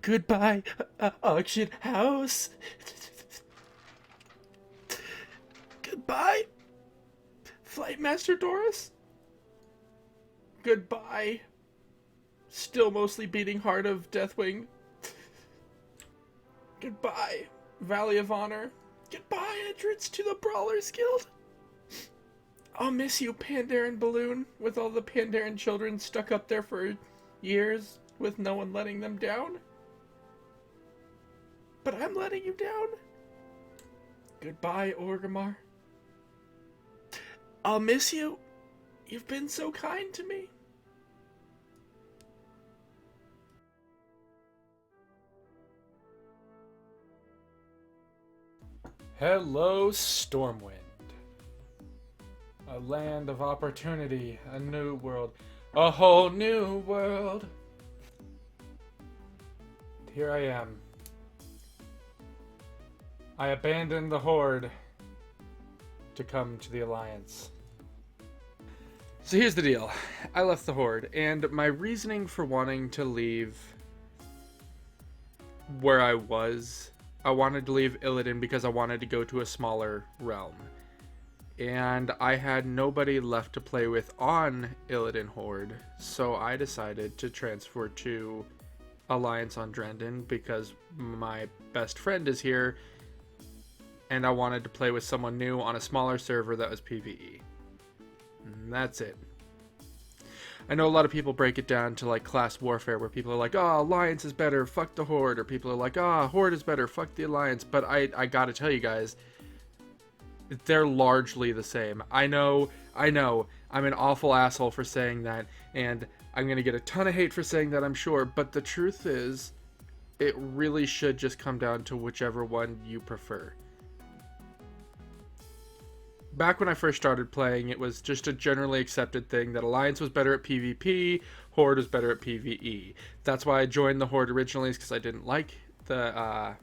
Goodbye, auction house. Goodbye, Flight Master Doris. Goodbye, still mostly beating heart of Deathwing. Goodbye, Valley of Honor. Goodbye, entrance to the Brawlers Guild. I'll miss you, Pandaren Balloon, with all the Pandaren children stuck up there for years with no one letting them down. But I'm letting you down. Goodbye, Orgrimmar. I'll miss you. You've been so kind to me. Hello, Stormwind. A land of opportunity, a new world, a whole new world. Here I am. I abandoned the Horde to come to the Alliance. So here's the deal. I left the Horde, and my reasoning for wanting to leave where I wanted to leave Illidan because I wanted to go to a smaller realm. And I had nobody left to play with on Illidan Horde, so I decided to transfer to Alliance on Drendon because my best friend is here, and I wanted to play with someone new on a smaller server that was PvE. And that's it. I know a lot of people break it down to like class warfare where people are like, oh, Alliance is better, fuck the Horde, or people are like, oh, Horde is better, fuck the Alliance. But I gotta tell you guys, they're largely the same. I know, I'm an awful asshole for saying that, and I'm gonna get a ton of hate for saying that, I'm sure, but the truth is, it really should just come down to whichever one you prefer. Back when I first started playing, it was just a generally accepted thing that Alliance was better at PvP, Horde was better at PvE. That's why I joined the Horde originally, is because I didn't like the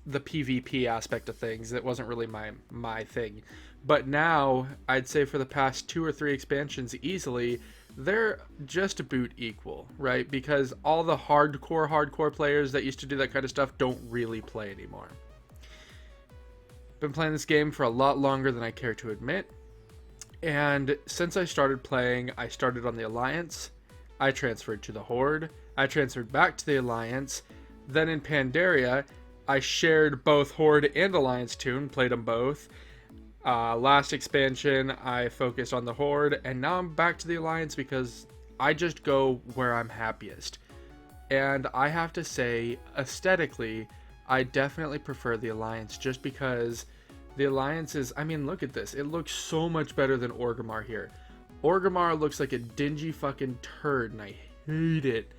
PvP aspect of things. It wasn't really my thing. But now, I'd say for the past 2 or 3 expansions easily, they're just about equal, right? Because all the hardcore players that used to do that kind of stuff don't really play anymore. Been playing this game for a lot longer than I care to admit, and since I started playing, I started on the Alliance, I transferred to the Horde, I transferred back to the Alliance, then in Pandaria, I shared both Horde and Alliance Toon, played them both. Last expansion, I focused on the Horde, and now I'm back to the Alliance because I just go where I'm happiest. And I have to say, aesthetically, I definitely prefer the Alliance just because the Alliance is, I mean, look at this. It looks so much better than Orgrimmar here. Orgrimmar looks like a dingy fucking turd, and I hate it.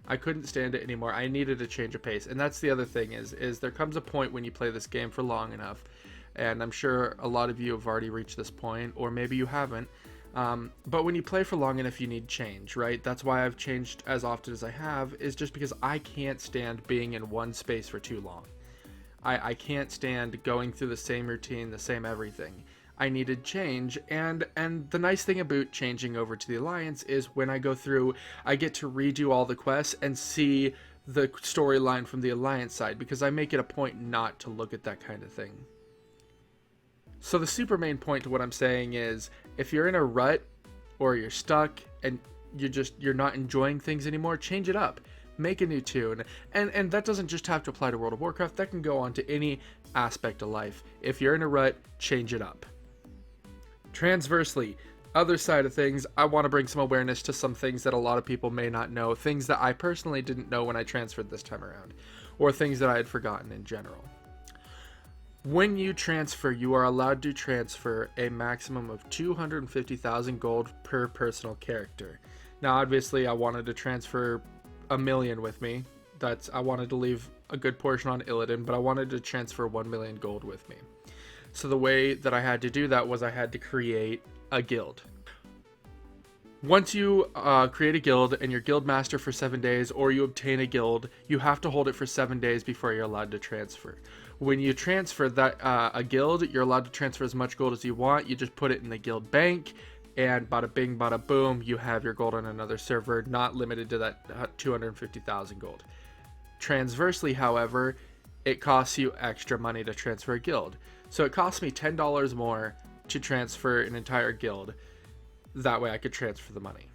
I couldn't stand it anymore. I needed a change of pace. And that's the other thing is there comes a point when you play this game for long enough, and I'm sure a lot of you have already reached this point, or maybe you haven't. But when you play for long enough, you need change, right? That's why I've changed as often as I have, is just because I can't stand being in one space for too long. I can't stand going through the same routine, the same everything. I needed change, and the nice thing about changing over to the Alliance is when I go through, I get to redo all the quests and see the storyline from the Alliance side, because I make it a point not to look at that kind of thing. So the super main point to what I'm saying is, if you're in a rut or you're stuck and you're not enjoying things anymore, change it up. Make a new tune. And that doesn't just have to apply to World of Warcraft, that can go on to any aspect of life. If you're in a rut, change it up. Transversely, other side of things, I want to bring some awareness to some things that a lot of people may not know, things that I personally didn't know when I transferred this time around, or things that I had forgotten in general. When you transfer, you are allowed to transfer a maximum of 250,000 gold per personal character. Now, obviously, I wanted to transfer 1 million with me. I wanted to leave a good portion on Illidan, but I wanted to transfer 1 million gold with me. So the way that I had to do that was I had to create a guild. Once you create a guild and you're guild master for 7 days, or you obtain a guild, you have to hold it for 7 days before you're allowed to transfer. When you transfer that a guild, you're allowed to transfer as much gold as you want. You just put it in the guild bank, and bada bing, bada boom, you have your gold on another server, not limited to that 250,000 gold. Transversely, however, it costs you extra money to transfer a guild. So it cost me $10 more to transfer an entire guild. That way I could transfer the money.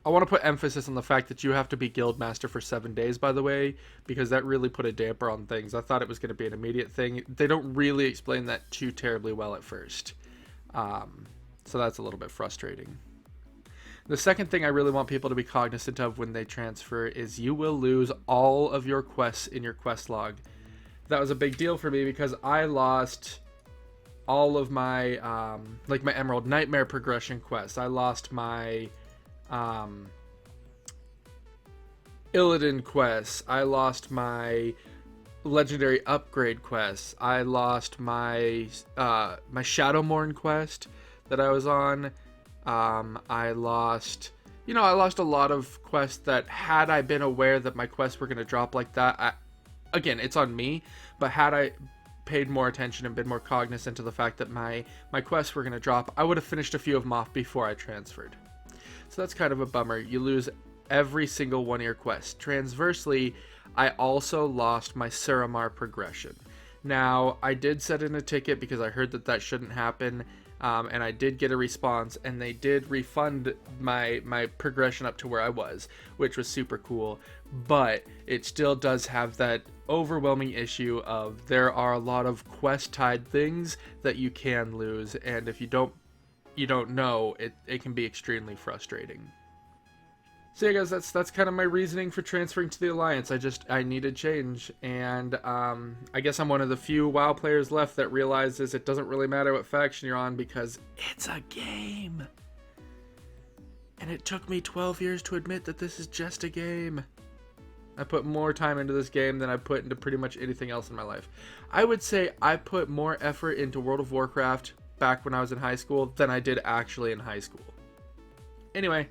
I want to put emphasis on the fact that you have to be guild master for 7 days, by the way, because that really put a damper on things. I thought it was going to be an immediate thing. They don't really explain that too terribly well at first. So that's a little bit frustrating. The second thing I really want people to be cognizant of when they transfer is you will lose all of your quests in your quest log. That was a big deal for me because I lost all of my, like my Emerald Nightmare progression quests. I lost my Illidan quests. I lost my legendary upgrade quests. I lost my my Shadowmourne quest that I was on. I lost a lot of quests that, had I been aware that my quests were going to drop like that, again, it's on me, but had I paid more attention and been more cognizant to the fact that my quests were going to drop, I would have finished a few of them off before I transferred. So that's kind of a bummer. You lose every single one of your quests. Transversely, I also lost my Suramar progression. Now, I did set in a ticket because I heard that shouldn't happen, and I did get a response, and they did refund my progression up to where I was, which was super cool. But it still does have that overwhelming issue of there are a lot of quest-tied things that you can lose, and if you don't know, it can be extremely frustrating. So yeah, guys, that's kind of my reasoning for transferring to the Alliance. I needed change, and I guess I'm one of the few WoW players left that realizes it doesn't really matter what faction you're on because it's a game. And it took me 12 years to admit that this is just a game. I put more time into this game than I put into pretty much anything else in my life. I would say I put more effort into World of Warcraft back when I was in high school than I did actually in high school. Anyway,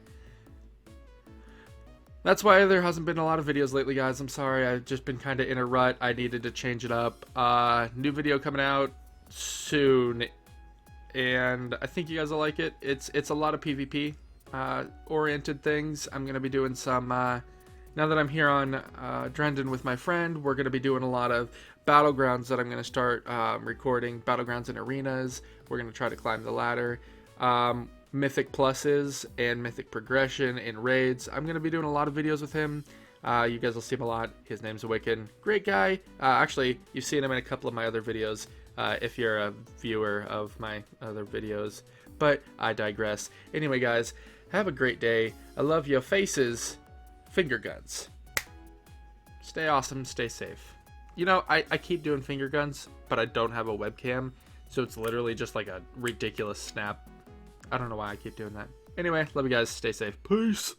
that's why there hasn't been a lot of videos lately, guys. I'm sorry, I've just been kind of in a rut. I needed to change it up. New video coming out soon, and I think you guys will like it. It's a lot of PvP oriented things. I'm gonna be doing some now that I'm here on Drendon with my friend. We're gonna be doing a lot of battlegrounds that I'm gonna start recording. Battlegrounds and arenas. We're gonna try to climb the ladder. Mythic pluses and mythic progression in raids. I'm gonna be doing a lot of videos with him. You guys will see him a lot. His name's Wiccan. Great guy. Actually, you've seen him in a couple of my other videos if you're a viewer of my other videos. But I digress. Anyway, guys, have a great day. I love your faces. Finger guns. Stay awesome. Stay safe. You know, I keep doing finger guns, but I don't have a webcam, so it's literally just like a ridiculous snap. I don't know why I keep doing that. Anyway, love you guys. Stay safe. Peace.